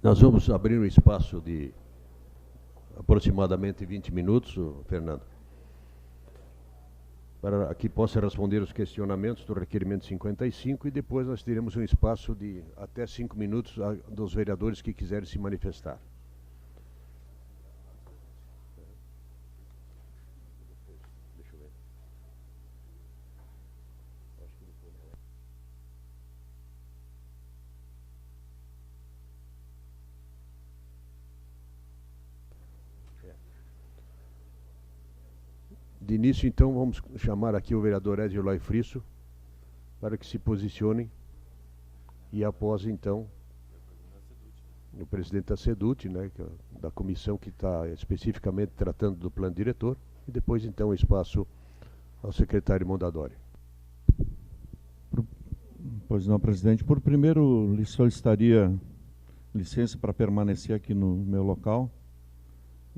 Nós vamos abrir um espaço de aproximadamente 20 minutos, Fernando, para que possa responder os questionamentos do requerimento 55 e depois nós teremos um espaço de até 5 minutos dos vereadores que quiserem se manifestar. De início, então, vamos chamar aqui o vereador Ezio Loi Frisso para que se posicionem e após, então, o presidente da SEDUT, né, da comissão que está especificamente tratando do plano diretor, e depois, então, o espaço ao secretário Mondadori. Pois não, presidente. Por primeiro, lhe solicitaria licença para permanecer aqui no meu local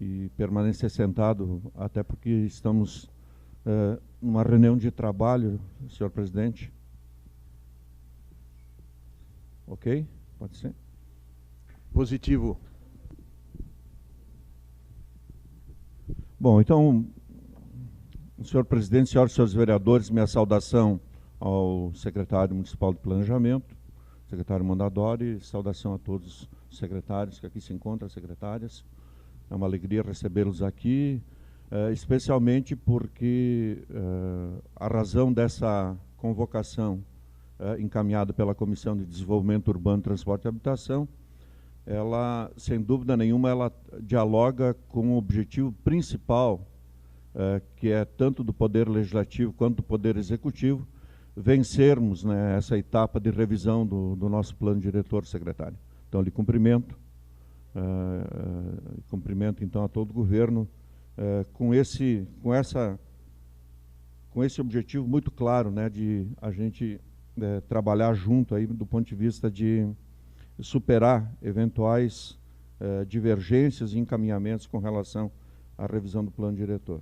e permanecer sentado, até porque estamos numa reunião de trabalho, senhor presidente. Ok? Pode ser? Positivo. Bom, então, senhor presidente, senhoras e senhores vereadores, minha saudação ao secretário municipal de planejamento, secretário Mondadori, saudação a todos os secretários que aqui se encontram, as secretárias. É uma alegria recebê-los aqui, especialmente porque a razão dessa convocação encaminhada pela Comissão de Desenvolvimento Urbano, Transporte e Habitação, ela, sem dúvida nenhuma, ela dialoga com o objetivo principal, que é tanto do Poder Legislativo quanto do Poder Executivo, vencermos, né, essa etapa de revisão do nosso plano diretor, secretário. Então, lhe cumprimento. Cumprimento então a todo o governo com esse objetivo muito claro, né, de a gente trabalhar junto aí do ponto de vista de superar eventuais divergências e encaminhamentos com relação à revisão do plano diretor.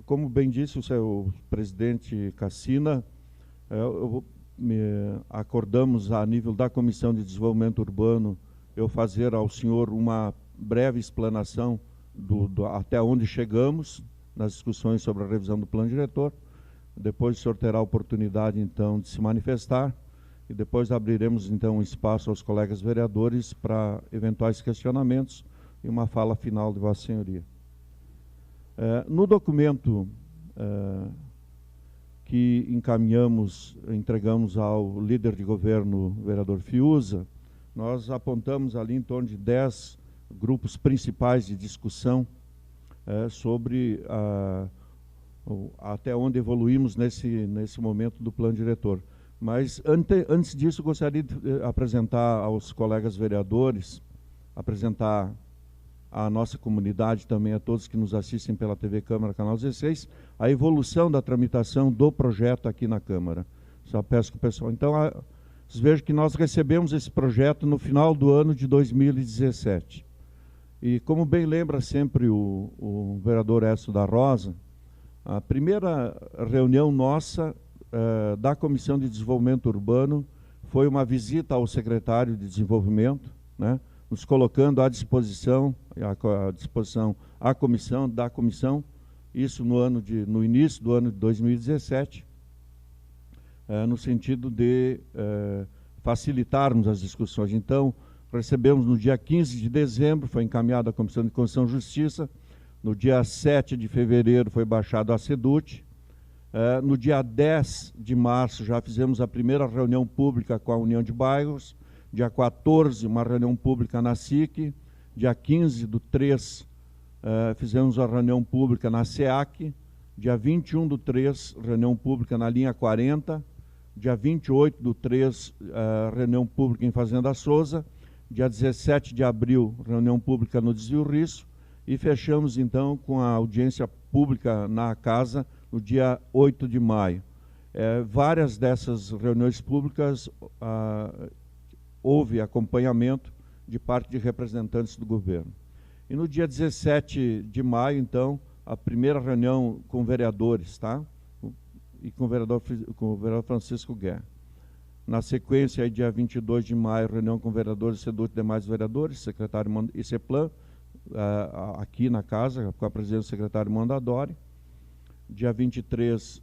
Como bem disse o seu presidente Cassina, acordamos a nível da Comissão de Desenvolvimento Urbano eu fazer ao senhor uma breve explanação até onde chegamos nas discussões sobre a revisão do plano diretor. Depois o senhor terá a oportunidade, então, de se manifestar e depois abriremos, então, um espaço aos colegas vereadores para eventuais questionamentos e uma fala final de Vossa Senhoria. No documento que entregamos ao líder de governo, vereador Fiuza, nós apontamos ali em torno de 10 grupos principais de discussão sobre até onde evoluímos nesse momento do plano diretor. Mas antes disso, gostaria de apresentar aos colegas vereadores, apresentar à nossa comunidade também, a todos que nos assistem pela TV Câmara, Canal 16, a evolução da tramitação do projeto aqui na Câmara. Só peço que o pessoal... Então, vocês vejam que nós recebemos esse projeto no final do ano de 2017. E como bem lembra sempre o vereador Écio da Rosa, a primeira reunião nossa da Comissão de Desenvolvimento Urbano foi uma visita ao secretário de Desenvolvimento, né, nos colocando à disposição da comissão, isso no início do ano de 2017, no sentido de facilitarmos as discussões. Então, recebemos no dia 15 de dezembro, foi encaminhado à Comissão de Constituição e Justiça, no dia 7 de fevereiro foi baixado à SEDUT, no dia 10 de março já fizemos a primeira reunião pública com a União de Bairros, dia 14 uma reunião pública na SIC, dia 15/3 fizemos a reunião pública na SEAC, dia 21/3 reunião pública na linha 40, dia 28/3 reunião pública em Fazenda Souza, dia 17 de abril reunião pública no Desvio Risso e fechamos então com a audiência pública na casa no dia 8 de maio. Várias dessas reuniões públicas houve acompanhamento de parte de representantes do governo. E no dia 17 de maio, então, a primeira reunião com vereadores, tá? E com o vereador Francisco Guerra. Na sequência, aí, dia 22 de maio, reunião com vereadores, SEDUT e demais vereadores, secretário e CEPLAN, aqui na casa, com a presença do secretário Mondadori. Dia 23,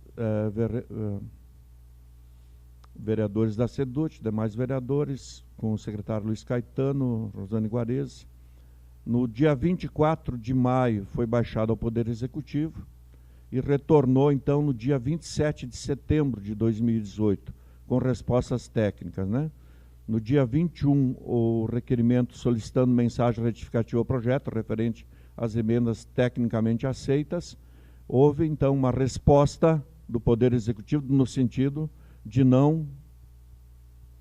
vereadores da SEDUT, demais vereadores, com o secretário Luiz Caetano, Rosane Guarese. No dia 24 de maio, foi baixado ao Poder Executivo e retornou, então, no dia 27 de setembro de 2018, com respostas técnicas, né? No dia 21, o requerimento solicitando mensagem retificativa ao projeto, referente às emendas tecnicamente aceitas. Houve, então, uma resposta do Poder Executivo no sentido de não,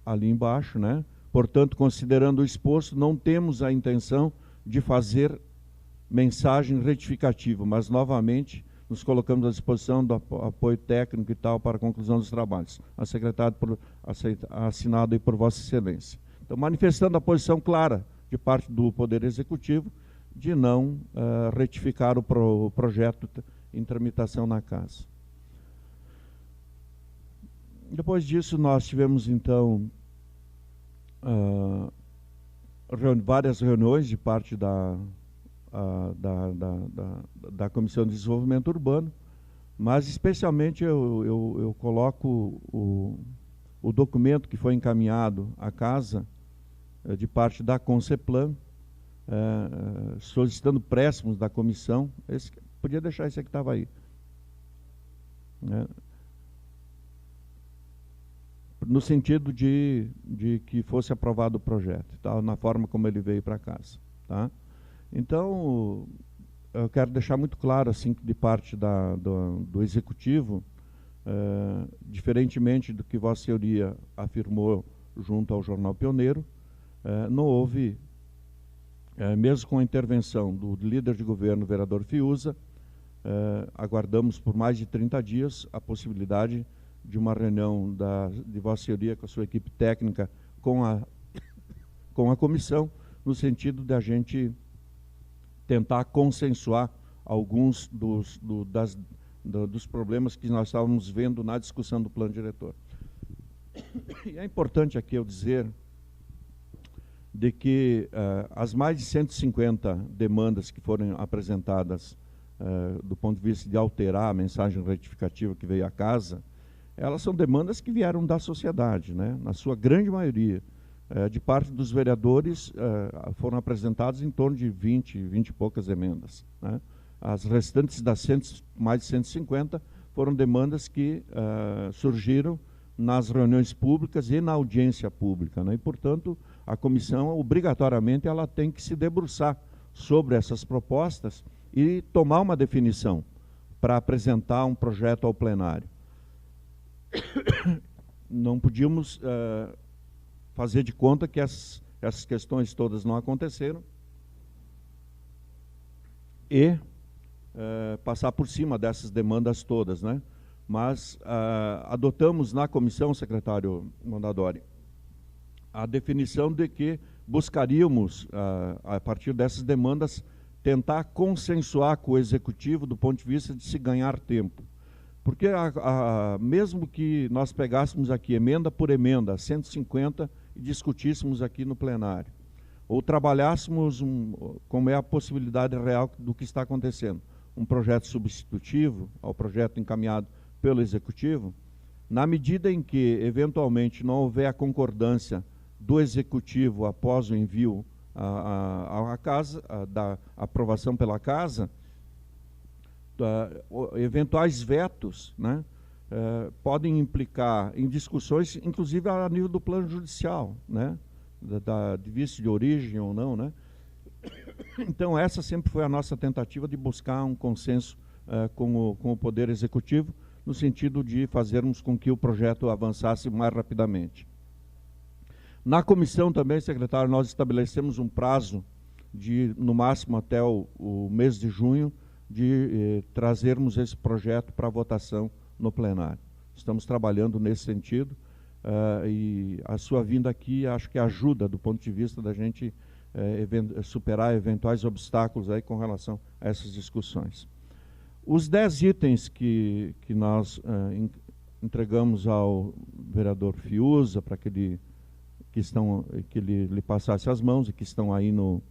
ali embaixo, né? Portanto, considerando o exposto, não temos a intenção de fazer mensagem retificativa, mas, novamente, nos colocamos à disposição do apoio técnico e tal para a conclusão dos trabalhos. Assinado aí por Vossa Excelência. Então, manifestando a posição clara de parte do Poder Executivo de não retificar o projeto em tramitação na casa. Depois disso, nós tivemos, então, várias reuniões de parte da Comissão de Desenvolvimento Urbano, mas especialmente eu coloco o documento que foi encaminhado à casa de parte da Conceplan, solicitando préstimos da comissão. Podia deixar esse aqui que estava aí. No sentido de que fosse aprovado o projeto, tá? Na forma como ele veio para casa. Tá? Então, eu quero deixar muito claro, assim, que de parte do Executivo, diferentemente do que Vossa Senhoria afirmou junto ao Jornal Pioneiro, não houve, mesmo com a intervenção do líder de governo, vereador Fiuza, aguardamos por mais de 30 dias a possibilidade de uma reunião de Vossa Senhoria com a sua equipe técnica com a comissão, no sentido de a gente tentar consensuar alguns dos problemas que nós estávamos vendo na discussão do plano diretor. E é importante aqui eu dizer de que as mais de 150 demandas que foram apresentadas do ponto de vista de alterar a mensagem retificativa que veio à casa, elas são demandas que vieram da sociedade, né? Na sua grande maioria. De parte dos vereadores, foram apresentadas em torno de 20 e poucas emendas, né? As restantes das mais de 150 foram demandas que surgiram nas reuniões públicas e na audiência pública, né? E, portanto, a comissão, obrigatoriamente, ela tem que se debruçar sobre essas propostas e tomar uma definição para apresentar um projeto ao plenário. Não podíamos fazer de conta que essas questões todas não aconteceram e passar por cima dessas demandas todas, né? Mas adotamos na comissão, secretário Mondadori, a definição de que buscaríamos, a partir dessas demandas, tentar consensuar com o Executivo do ponto de vista de se ganhar tempo. Porque mesmo que nós pegássemos aqui emenda por emenda, 150, e discutíssemos aqui no plenário, ou trabalhássemos, como é a possibilidade real do que está acontecendo, um projeto substitutivo ao projeto encaminhado pelo Executivo, na medida em que, eventualmente, não houver a concordância do Executivo após o envio à casa, da aprovação pela casa, eventuais vetos, né, podem implicar em discussões, inclusive a nível do plano judicial, né, de vício de origem ou não, né. Então, essa sempre foi a nossa tentativa de buscar um consenso com o Poder Executivo, no sentido de fazermos com que o projeto avançasse mais rapidamente. Na comissão também, secretário, nós estabelecemos um prazo de, no máximo, até o mês de junho, de trazermos esse projeto para votação no plenário. Estamos trabalhando nesse sentido e a sua vinda aqui acho que ajuda do ponto de vista da gente superar eventuais obstáculos aí com relação a essas discussões. Os 10 itens que nós entregamos vereador Fiuza, para que ele lhe passasse as mãos e que estão aí no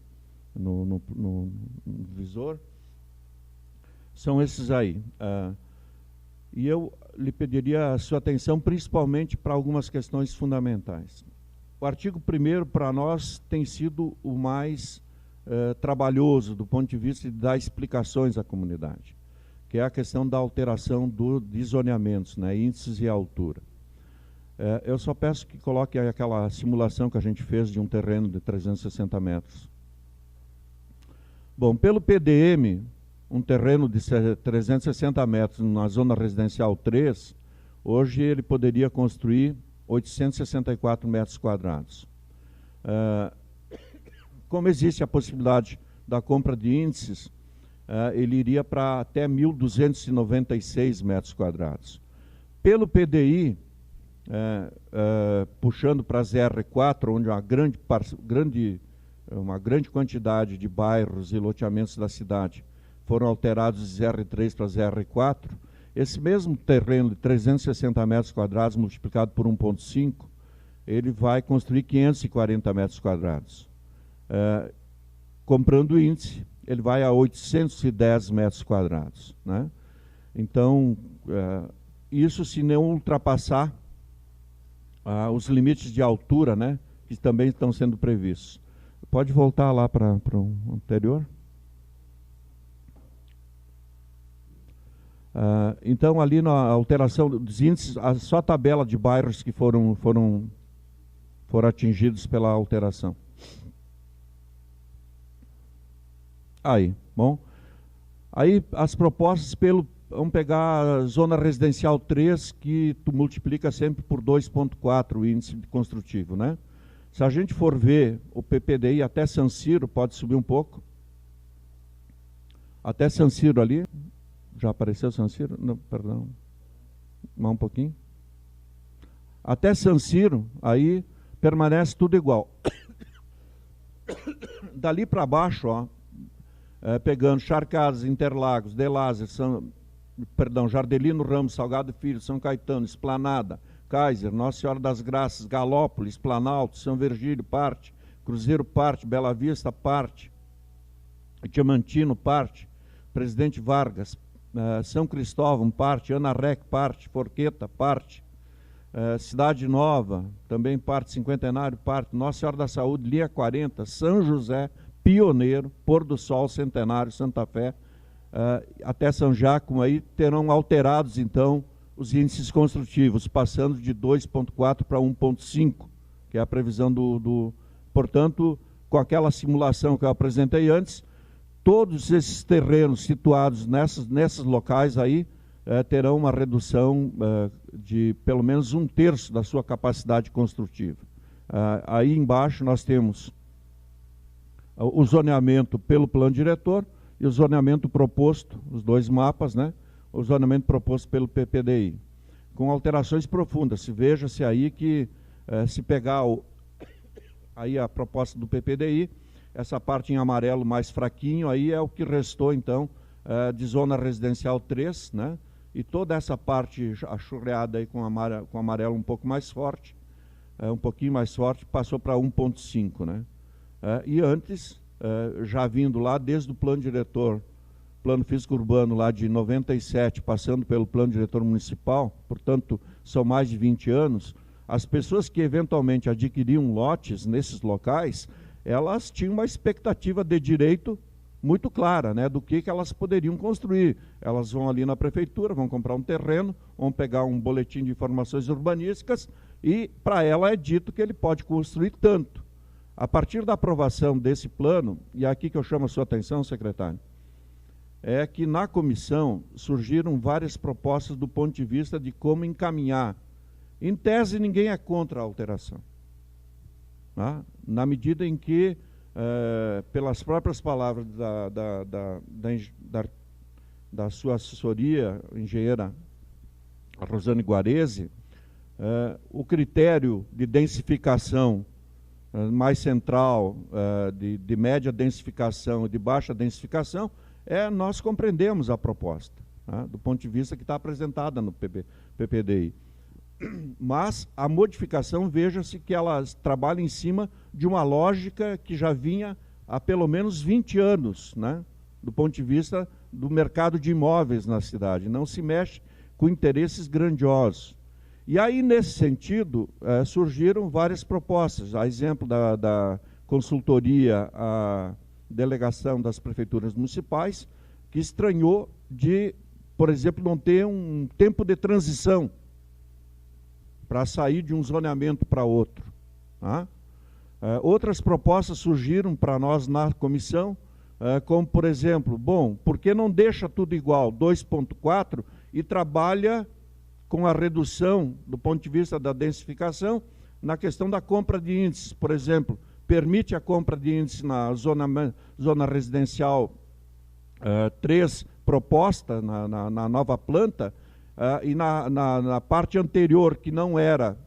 visor. São esses aí. E eu lhe pediria a sua atenção principalmente para algumas questões fundamentais. O artigo 1º, para nós, tem sido o mais trabalhoso do ponto de vista de dar explicações à comunidade, que é a questão da alteração de zoneamentos, né, índices e altura. Eu só peço que coloque aí aquela simulação que a gente fez de um terreno de 360 metros. Bom, pelo PDM, um terreno de 360 metros na zona residencial 3, hoje ele poderia construir 864 metros quadrados. Como existe a possibilidade da compra de índices, ele iria para até 1.296 metros quadrados. Pelo PDI, puxando para a ZR4, onde uma grande quantidade de bairros e loteamentos da cidade foram alterados de ZR3 para ZR4, esse mesmo terreno de 360 metros quadrados multiplicado por 1,5, ele vai construir 540 metros quadrados. Comprando o índice, ele vai a 810 metros quadrados, né? Então, isso se não ultrapassar os limites de altura, né, que também estão sendo previstos. Pode voltar lá para o anterior? Então, ali na alteração dos índices, só a tabela de bairros que foram atingidos pela alteração. Aí, bom. Aí as propostas vamos pegar a zona residencial 3, que tu multiplica sempre por 2,4 o índice construtivo, né? Se a gente for ver o PPDI até San Siro, pode subir um pouco. Até San Siro ali. Já apareceu San Siro? Não, perdão. Mais um pouquinho. Até San Siro, aí permanece tudo igual. Dali para baixo, ó, pegando Charcas, Interlagos, Delázer, Jardelino Ramos, Salgado Filho, São Caetano, Esplanada, Kaiser, Nossa Senhora das Graças, Galópolis, Planalto, São Virgílio, parte, Cruzeiro, parte, Bela Vista, parte, Diamantino, parte, Presidente Vargas, São Cristóvão, parte, Ana Rec, parte, Forqueta, parte, Cidade Nova, também parte, Cinquentenário, parte, Nossa Senhora da Saúde, Linha 40, São José, Pioneiro, Pôr do Sol, Centenário, Santa Fé, até São Jácome, aí terão alterados, então, os índices construtivos, passando de 2,4 para 1,5, que é a previsão Portanto, com aquela simulação que eu apresentei antes, todos esses terrenos situados nesses locais aí terão uma redução de pelo menos 1/3 da sua capacidade construtiva. Aí embaixo nós temos o zoneamento pelo plano diretor e o zoneamento proposto, os dois mapas, né? O zoneamento proposto pelo PPDI, com alterações profundas. Veja-se aí que, se pegar aí a proposta do PPDI, essa parte em amarelo mais fraquinho, aí é o que restou, então, de zona residencial 3, né? E toda essa parte achurreada aí com amarelo um pouco mais forte, um pouquinho mais forte, passou para 1,5, né? E antes, já vindo lá desde o plano diretor, plano físico urbano lá de 97, passando pelo plano diretor municipal, portanto, são mais de 20 anos, as pessoas que eventualmente adquiriam lotes nesses locais, elas tinham uma expectativa de direito muito clara, né, do que elas poderiam construir. Elas vão ali na prefeitura, vão comprar um terreno, vão pegar um boletim de informações urbanísticas e para ela é dito que ele pode construir tanto. A partir da aprovação desse plano, e é aqui que eu chamo a sua atenção, secretário, é que na comissão surgiram várias propostas do ponto de vista de como encaminhar. Em tese, ninguém é contra a alteração. Tá? Na medida em que, pelas próprias palavras da sua assessoria, engenheira Rosane Guarese, o critério de densificação mais central, de média densificação e de baixa densificação, nós compreendemos a proposta, tá? Do ponto de vista que está apresentada no PPDI. Mas a modificação, veja-se que ela trabalha em cima de uma lógica que já vinha há pelo menos 20 anos, né, do ponto de vista do mercado de imóveis na cidade. Não se mexe com interesses grandiosos. E aí, nesse sentido, surgiram várias propostas. A exemplo da consultoria, a delegação das prefeituras municipais, que estranhou de, por exemplo, não ter um tempo de transição para sair de um zoneamento para outro. Tá? Outras propostas surgiram para nós na comissão, como, por exemplo, bom, por que não deixa tudo igual, 2.4, e trabalha com a redução, do ponto de vista da densificação, na questão da compra de índices. Por exemplo, permite a compra de índices na zona residencial 3 proposta, na nova planta, e na parte anterior, que não era,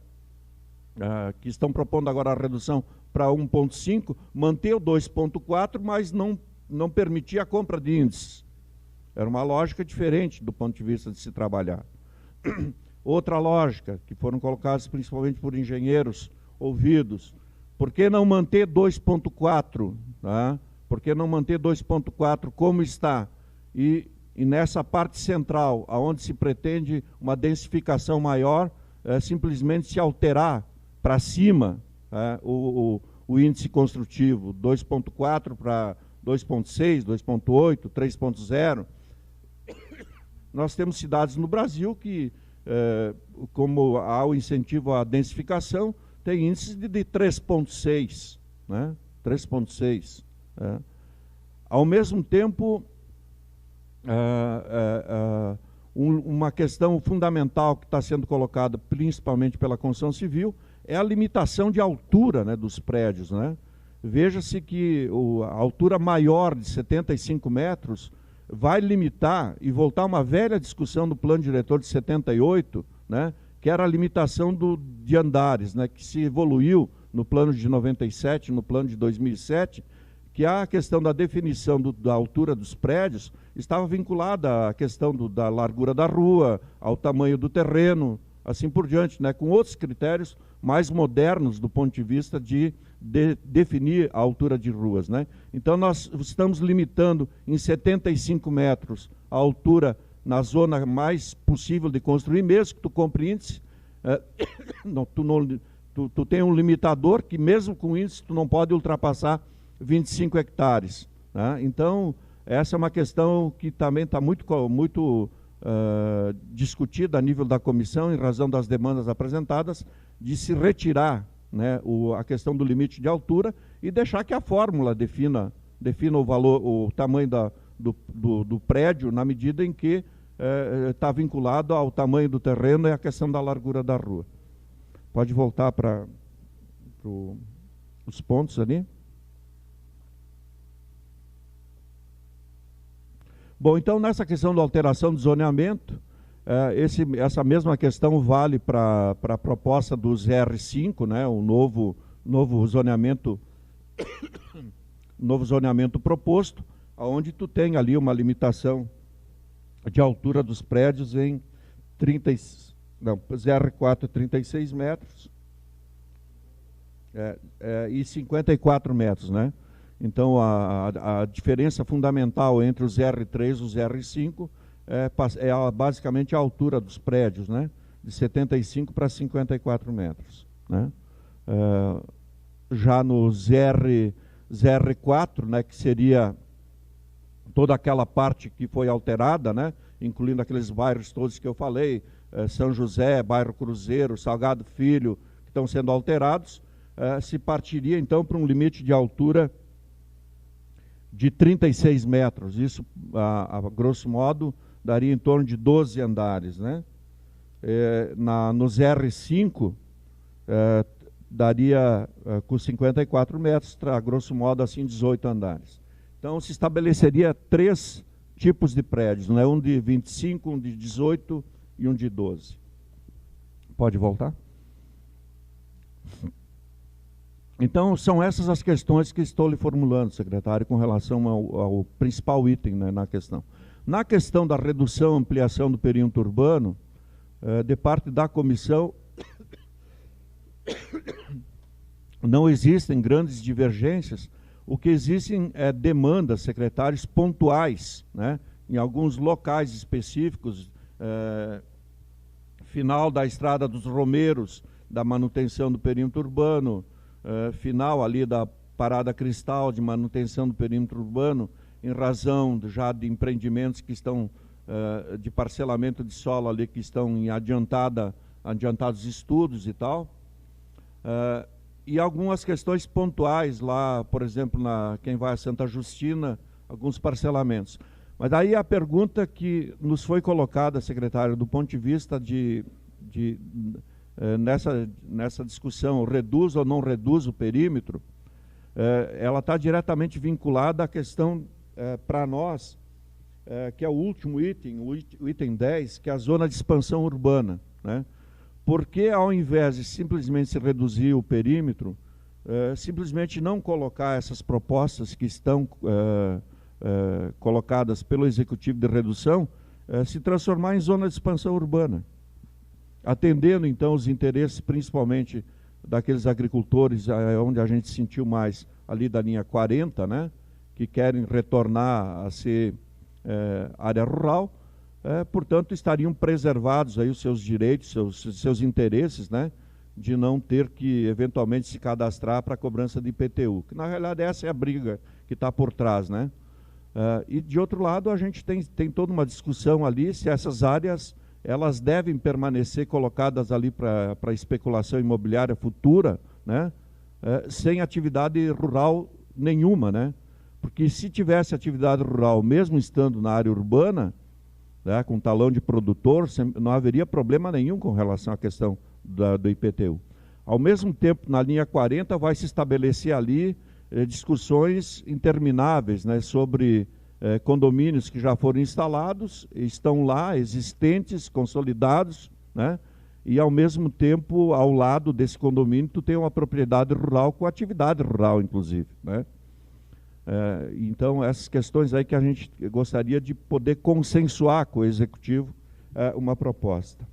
que estão propondo agora a redução para 1.5, manter o 2.4, mas não permitir a compra de índices. Era uma lógica diferente do ponto de vista de se trabalhar. Outra lógica, que foram colocadas principalmente por engenheiros ouvidos, por que não manter 2.4? Tá? Por que não manter 2.4 como está? E nessa parte central, onde se pretende uma densificação maior, simplesmente se alterar para cima o índice construtivo, 2.4 para 2.6, 2.8, 3.0. Nós temos cidades no Brasil que, como há o incentivo à densificação, tem índices de 3.6, né? 3.6. Ao mesmo tempo, uma questão fundamental que está sendo colocada principalmente pela construção civil é a limitação de altura, né, dos prédios, né? Veja-se que a altura maior de 75 metros vai limitar e voltar a uma velha discussão do plano diretor de 78, né, que era a limitação de andares, né, que se evoluiu no plano de 97, no plano de 2007, que a questão da definição da altura dos prédios estava vinculada à questão da largura da rua, ao tamanho do terreno, assim por diante, né, com outros critérios mais modernos do ponto de vista de definir a altura de ruas, né? Então, nós estamos limitando em 75 metros a altura na zona mais possível de construir, mesmo que tu compre índice, tu tem um limitador que, mesmo com índice, tu não pode ultrapassar 25 hectares. Né? Então, essa é uma questão que também está muito discutida a nível da comissão, em razão das demandas apresentadas, de se retirar, né, a questão do limite de altura e deixar que a fórmula defina o valor, o tamanho do prédio, na medida em que está vinculado ao tamanho do terreno e à questão da largura da rua. Pode voltar para os pontos ali. Bom, então, nessa questão da alteração do zoneamento, essa mesma questão vale para a proposta do ZR5, né, o novo zoneamento proposto, onde tu tem ali uma limitação de altura dos prédios em ZR4 36 metros e 54 metros, né? Então, a diferença fundamental entre o ZR3 e o ZR5 é basicamente a altura dos prédios, né? De 75 para 54 metros. Né? Já no ZR4, né, que seria toda aquela parte que foi alterada, né, incluindo aqueles bairros todos que eu falei, São José, bairro Cruzeiro, Salgado Filho, que estão sendo alterados, se partiria então para um limite de altura de 36 metros. Isso, a grosso modo, daria em torno de 12 andares. Né? No ZR5, daria com 54 metros, a grosso modo, assim, 18 andares. Então, se estabeleceria 3 tipos de prédios, né? Um de 25, um de 18 e um de 12. Pode voltar? Então, são essas as questões que estou lhe formulando, secretário, com relação ao principal item, né, na questão. Na questão da redução e ampliação do perímetro urbano, de parte da comissão, não existem grandes divergências. O que existem é demandas, secretários, pontuais, né? Em alguns locais específicos, final da Estrada dos Romeiros, da manutenção do perímetro urbano, final ali da Parada Cristal, de manutenção do perímetro urbano, em razão já de empreendimentos que estão, de parcelamento de solo ali, que estão em adiantados estudos e tal. E algumas questões pontuais lá, por exemplo, quem vai a Santa Justina, alguns parcelamentos. Mas aí a pergunta que nos foi colocada, secretário, do ponto de vista nessa discussão, reduz ou não reduz o perímetro, ela está diretamente vinculada à questão, para nós, que é o último item, o item 10, que é a zona de expansão urbana, né? Porque, ao invés de simplesmente se reduzir o perímetro, simplesmente não colocar essas propostas que estão colocadas pelo Executivo de Redução, se transformar em zona de expansão urbana, atendendo, então, os interesses, principalmente, daqueles agricultores, onde a gente sentiu mais, ali da linha 40, né, que querem retornar a ser área rural. Portanto, estariam preservados aí os seus direitos, seus interesses, né, de não ter que, eventualmente, se cadastrar para a cobrança de IPTU. Que, na realidade, essa é a briga que está por trás, né? E, de outro lado, a gente tem toda uma discussão ali se essas áreas elas devem permanecer colocadas ali para especulação imobiliária futura, né, sem atividade rural nenhuma, né? Porque se tivesse atividade rural, mesmo estando na área urbana, né, com talão de produtor, não haveria problema nenhum com relação à questão do IPTU. Ao mesmo tempo, na linha 40, vai se estabelecer ali discussões intermináveis, né, sobre condomínios que já foram instalados, estão lá, existentes, consolidados, né, e ao mesmo tempo, ao lado desse condomínio, tu tem uma propriedade rural com atividade rural, inclusive, né? Então, essas questões aí que a gente gostaria de poder consensuar com o Executivo uma proposta.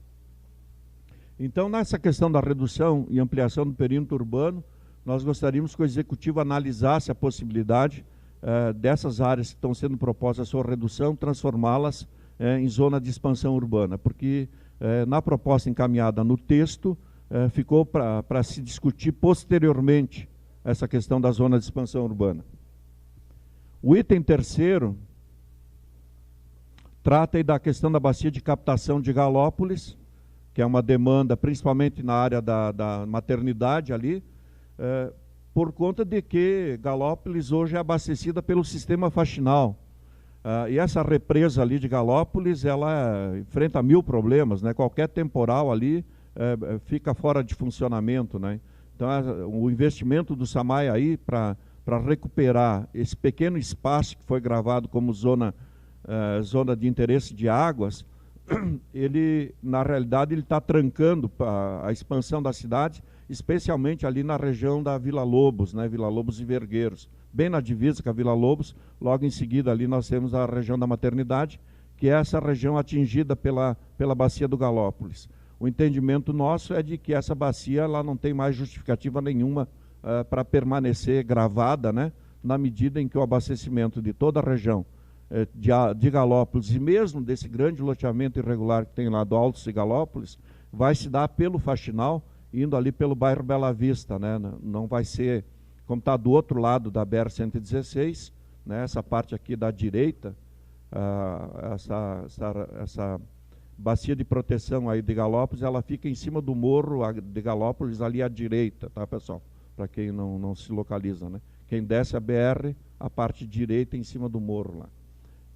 Então, nessa questão da redução e ampliação do perímetro urbano, nós gostaríamos que o Executivo analisasse a possibilidade dessas áreas que estão sendo propostas a sua redução, transformá-las em zona de expansão urbana, porque na proposta encaminhada no texto, ficou para se discutir posteriormente essa questão da zona de expansão urbana. O item 3º trata aí da questão da bacia de captação de Galópolis, que é uma demanda principalmente na área da maternidade ali, por conta de que Galópolis hoje é abastecida pelo sistema faxinal. E essa represa ali de Galópolis, ela enfrenta 1000 problemas, né? Qualquer temporal ali fica fora de funcionamento, né? Então, o investimento do SAMAI aí para recuperar esse pequeno espaço que foi gravado como zona de interesse de águas, ele, na realidade, ele está trancando a expansão da cidade, especialmente ali na região da Vila Lobos, né? Vila Lobos e Vergueiros. Bem na divisa com a Vila Lobos, logo em seguida ali nós temos a região da maternidade, que é essa região atingida pela bacia do Galópolis. O entendimento nosso é de que essa bacia ela não tem mais justificativa nenhuma para permanecer gravada, né, na medida em que o abastecimento de toda a região de Galópolis e mesmo desse grande loteamento irregular que tem lá do Alto de Galópolis, vai se dar pelo faxinal, indo ali pelo bairro Bela Vista, né? Não vai ser, como está do outro lado da BR-116, né, essa parte aqui da direita, essa bacia de proteção aí de Galópolis, ela fica em cima do morro de Galópolis, ali à direita, tá, pessoal? Para quem não se localiza, né? Quem desce a BR, a parte direita em cima do morro lá,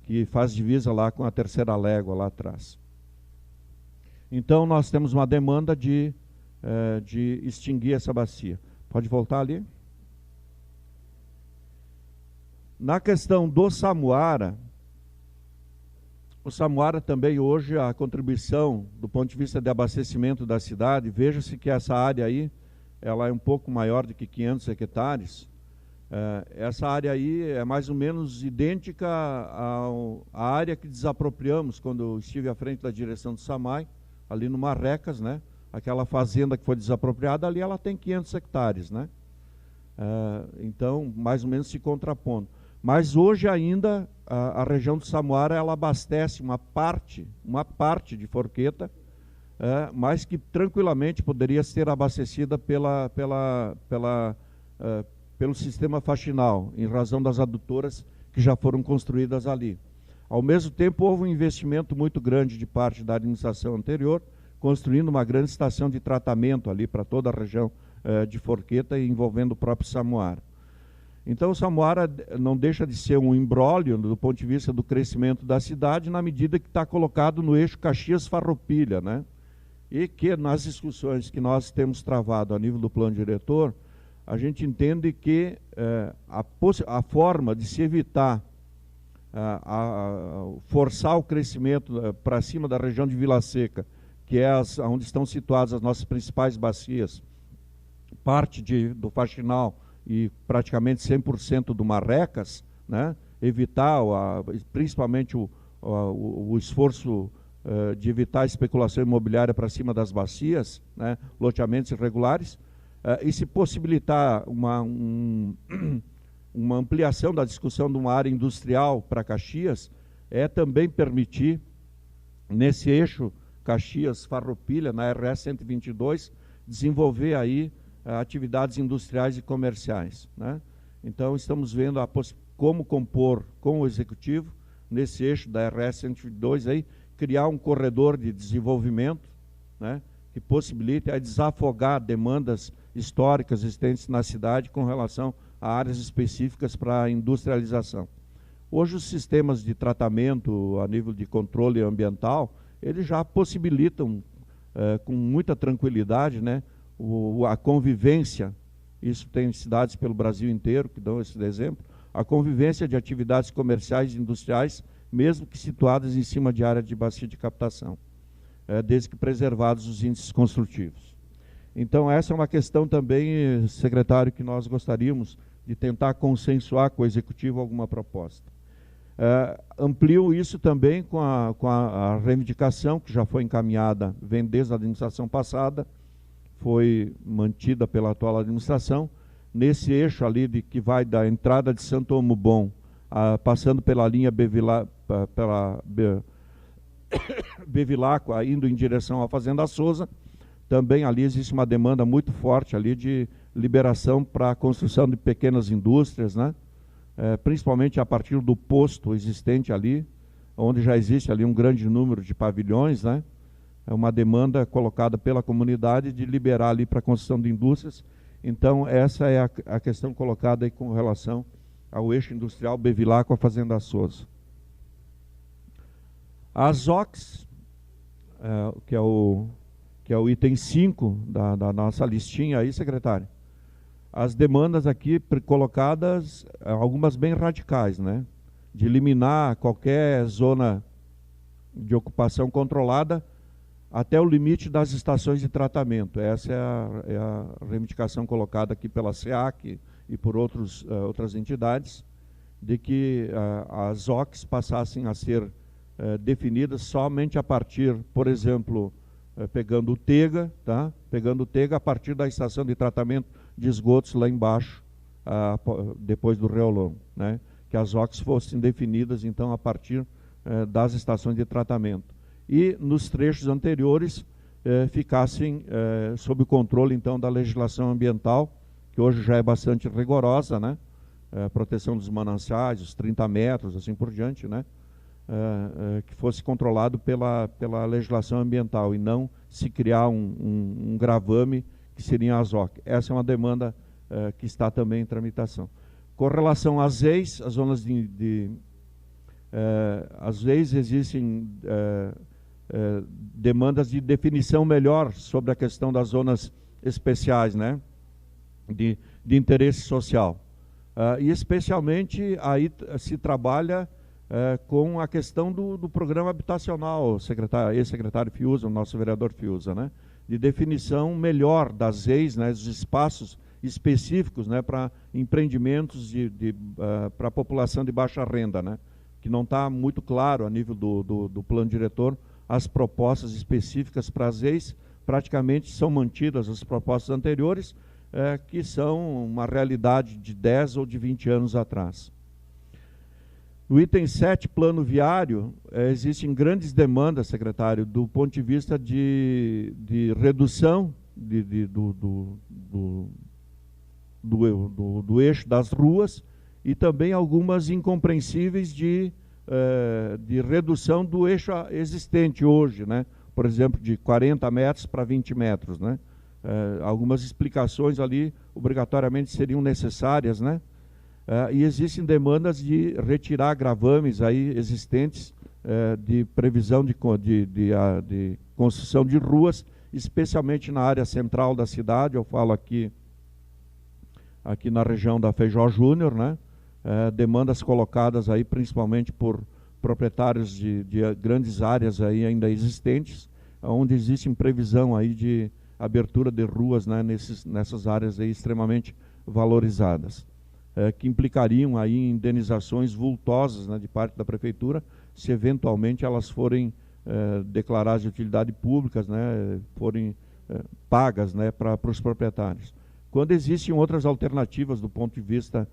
que faz divisa lá com a terceira légua lá atrás. Então, nós temos uma demanda de extinguir essa bacia. Pode voltar ali? Na questão do Samuara, o Samuara também hoje, a contribuição do ponto de vista de abastecimento da cidade, veja-se que essa área aí, ela é um pouco maior do que 500 hectares. Essa área aí é mais ou menos idêntica à área que desapropriamos quando eu estive à frente da direção do SAMAI, ali no Marrecas, né? aquela fazenda que foi desapropriada, ali ela tem 500 hectares, né? Então, mais ou menos se contrapondo. Mas hoje ainda a região do Samuara ela abastece uma parte de Forqueta, mas que tranquilamente poderia ser abastecida pelo sistema faxinal, em razão das adutoras que já foram construídas ali. Ao mesmo tempo, houve um investimento muito grande de parte da administração anterior, construindo uma grande estação de tratamento ali para toda a região de Forqueta, envolvendo o próprio Samuara. Então, o Samuara não deixa de ser um imbróglio do ponto de vista do crescimento da cidade, na medida que está colocado no eixo Caxias-Farroupilha, né? E que nas discussões que nós temos travado a nível do plano diretor, a gente entende que a forma de se evitar forçar o crescimento para cima da região de Vila Seca, que é onde estão situadas as nossas principais bacias, parte do Faxinal e praticamente 100% do Marrecas, né? Evitar, principalmente o esforço de evitar a especulação imobiliária para cima das bacias, né? Loteamentos irregulares, e se possibilitar uma ampliação da discussão de uma área industrial para Caxias, é também permitir, nesse eixo Caxias-Farroupilha, na RS 122, desenvolver aí atividades industriais e comerciais, né? Então, estamos vendo como compor com o Executivo, nesse eixo da RS 122, aí, criar um corredor de desenvolvimento, né, que possibilite desafogar demandas históricas existentes na cidade com relação a áreas específicas para a industrialização. Hoje, os sistemas de tratamento a nível de controle ambiental, eles já possibilitam, com muita tranquilidade, né, a convivência, isso tem cidades pelo Brasil inteiro que dão esse exemplo, a convivência de atividades comerciais e industriais, mesmo que situadas em cima de área de bacia de captação, desde que preservados os índices construtivos. Então, essa é uma questão também, secretário, que nós gostaríamos de tentar consensuar com o Executivo alguma proposta. Amplio isso também com a reivindicação, que já foi encaminhada, vem desde a administração passada, foi mantida pela atual administração, nesse eixo ali que vai da entrada de Santo Omubom, passando pela linha Bevilacqua, indo em direção à Fazenda Souza, também ali existe uma demanda muito forte ali de liberação para a construção de pequenas indústrias, né? Principalmente a partir do posto existente ali, onde já existe ali um grande número de pavilhões, né? É uma demanda colocada pela comunidade de liberar ali para a construção de indústrias. Então, essa é a questão colocada aí com relação ao eixo industrial Bevilacqua, Fazenda Souza. As OCs, que é o item 5 da nossa listinha aí, secretário, as demandas aqui colocadas, algumas bem radicais, né? De eliminar qualquer zona de ocupação controlada até o limite das estações de tratamento. Essa é a reivindicação colocada aqui pela SEAC e por outras entidades, de que as OCs passassem a ser definidas somente a partir, por exemplo, pegando o Tega, tá? Pegando o Tega a partir da estação de tratamento de esgotos lá embaixo, depois do Reolão, né? Que as OCs fossem definidas, então, a partir das estações de tratamento. E, nos trechos anteriores, ficassem sob o controle, então, da legislação ambiental, que hoje já é bastante rigorosa, né? Proteção dos mananciais, os 30 metros, assim por diante, né? Que fosse controlado pela legislação ambiental e não se criar um gravame que seria as OC. Essa é uma demanda que está também em tramitação. Com relação às EIs, as zonas às vezes existem demandas de definição melhor sobre a questão das zonas especiais, né? De interesse social. E especialmente aí se trabalha com a questão do programa habitacional, ex-secretário Fiuza, o nosso vereador Fiuza, né? De definição melhor das EIs, né? Dos espaços específicos, né? Para empreendimentos para a população de baixa renda, né? Que não está muito claro a nível do plano diretor as propostas específicas para as EIs, praticamente são mantidas as propostas anteriores, que são uma realidade de 10 ou de 20 anos atrás. No item 7, plano viário, existem grandes demandas, secretário, do ponto de vista de redução do eixo das ruas e também algumas incompreensíveis de redução do eixo existente hoje, né? Por exemplo, de 40 metros para 20 metros, né? Algumas explicações ali obrigatoriamente seriam necessárias, né? E existem demandas de retirar gravames aí existentes de previsão de construção de ruas, especialmente na área central da cidade. Eu falo aqui na região da Feijó Júnior, né? Demandas colocadas aí principalmente por proprietários de grandes áreas aí ainda existentes, onde existe previsão aí de abertura de ruas, né, nessas áreas aí extremamente valorizadas, que implicariam aí em indenizações vultosas, né, de parte da prefeitura, se eventualmente elas forem declaradas de utilidade públicas, né, forem pagas, né, para os proprietários. Quando existem outras alternativas do ponto de vista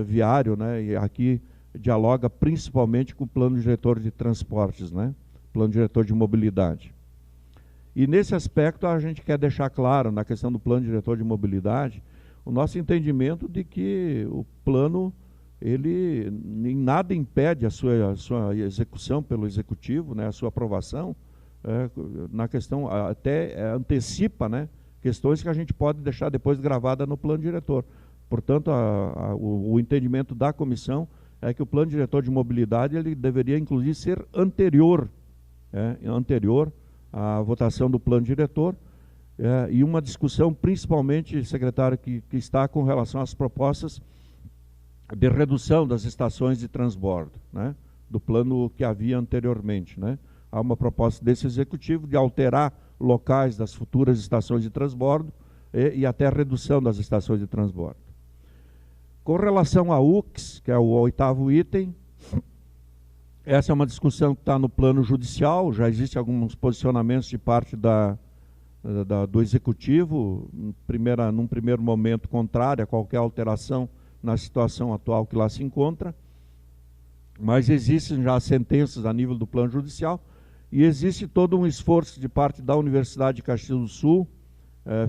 viário, né, e aqui dialoga principalmente com o plano diretor de transportes, né, plano diretor de mobilidade. E nesse aspecto a gente quer deixar claro, na questão do plano diretor de mobilidade, o nosso entendimento de que o plano, ele em nada impede a sua execução pelo executivo, né, a sua aprovação, na questão, até antecipa, né, questões que a gente pode deixar depois gravada no plano diretor. Portanto, o entendimento da comissão é que o plano diretor de mobilidade ele deveria, inclusive, ser anterior à votação do plano diretor, e uma discussão, principalmente, secretário, que está com relação às propostas de redução das estações de transbordo, né, do plano que havia anteriormente, né. Há uma proposta desse executivo de alterar locais das futuras estações de transbordo e até a redução das estações de transbordo. Com relação à UX, que é o 8º item, essa é uma discussão que está no plano judicial, já existem alguns posicionamentos de parte do Executivo, num primeiro momento contrário a qualquer alteração na situação atual que lá se encontra, mas existem já sentenças a nível do plano judicial e existe todo um esforço de parte da Universidade de Caxias do Sul,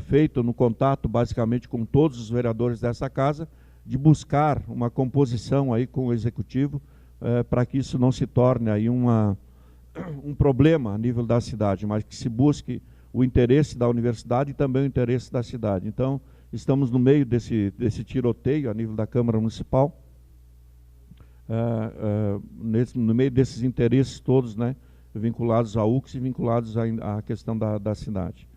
feito no contato basicamente com todos os vereadores dessa casa, de buscar uma composição aí com o Executivo, para que isso não se torne aí um problema a nível da cidade, mas que se busque o interesse da universidade e também o interesse da cidade. Então, estamos no meio desse tiroteio a nível da Câmara Municipal, no meio desses interesses todos, né, vinculados à UX e vinculados à questão da cidade.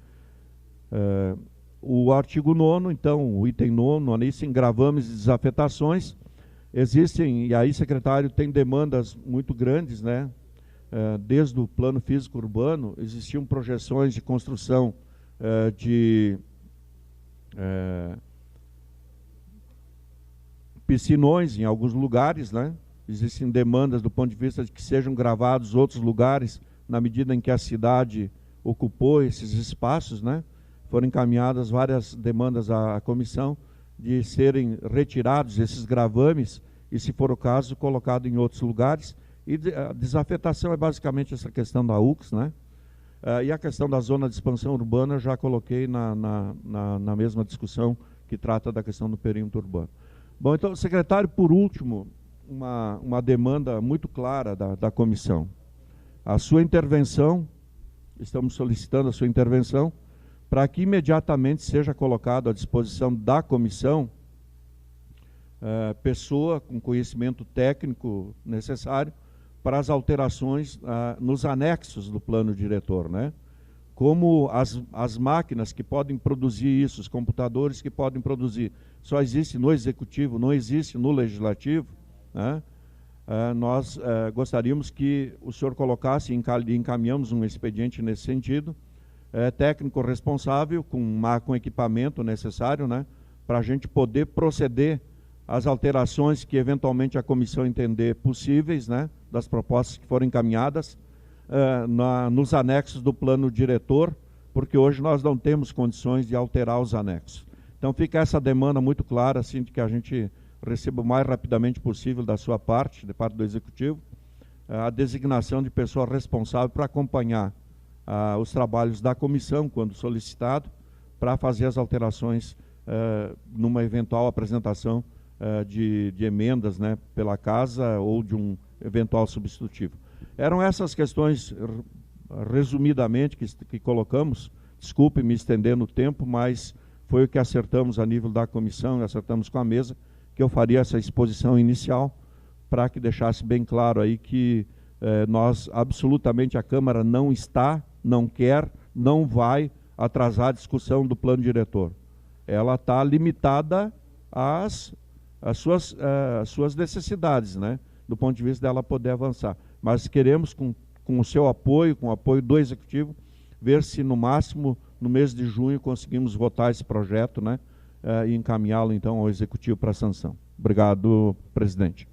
O artigo 9º, então, o item 9º, ali sim, gravames e desafetações. Existem, e aí, secretário, tem demandas muito grandes, né? Desde o plano físico urbano, existiam projeções de construção de piscinões em alguns lugares, né? Existem demandas do ponto de vista de que sejam gravados outros lugares, na medida em que a cidade ocupou esses espaços, né? Foram encaminhadas várias demandas à comissão de serem retirados esses gravames e, se for o caso, colocado em outros lugares. E a desafetação é basicamente essa questão da UX, né? E a questão da zona de expansão urbana eu já coloquei na mesma discussão que trata da questão do perímetro urbano. Bom, então, secretário, por último, uma demanda muito clara da comissão. A sua intervenção, estamos solicitando a sua intervenção, para que imediatamente seja colocado à disposição da comissão pessoa com conhecimento técnico necessário para as alterações nos anexos do plano diretor, né? Como as máquinas que podem produzir isso, os computadores que podem produzir, só existe no Executivo, não existe no Legislativo, né? Nós gostaríamos que o senhor colocasse, encaminhamos um expediente nesse sentido, técnico responsável, com equipamento necessário, né, para a gente poder proceder às alterações que eventualmente a comissão entender possíveis, né, das propostas que foram encaminhadas nos anexos do plano diretor, porque hoje nós não temos condições de alterar os anexos. Então fica essa demanda muito clara, assim, de que a gente receba o mais rapidamente possível da sua parte, de parte do Executivo, a designação de pessoa responsável para acompanhar os trabalhos da comissão, quando solicitado, para fazer as alterações numa eventual apresentação de emendas, né, pela casa ou de um eventual substitutivo. Eram essas questões, resumidamente, que colocamos. Desculpe me estender no tempo, mas foi o que acertamos a nível da comissão, acertamos com a mesa, que eu faria essa exposição inicial, para que deixasse bem claro aí que nós, absolutamente, a Câmara não está, não quer, não vai atrasar a discussão do plano diretor. Ela está limitada às suas necessidades, né, do ponto de vista dela poder avançar. Mas queremos, com o seu apoio, com o apoio do Executivo, ver se no máximo, no mês de junho, conseguimos votar esse projeto, né, e encaminhá-lo então ao Executivo para sanção. Obrigado, presidente.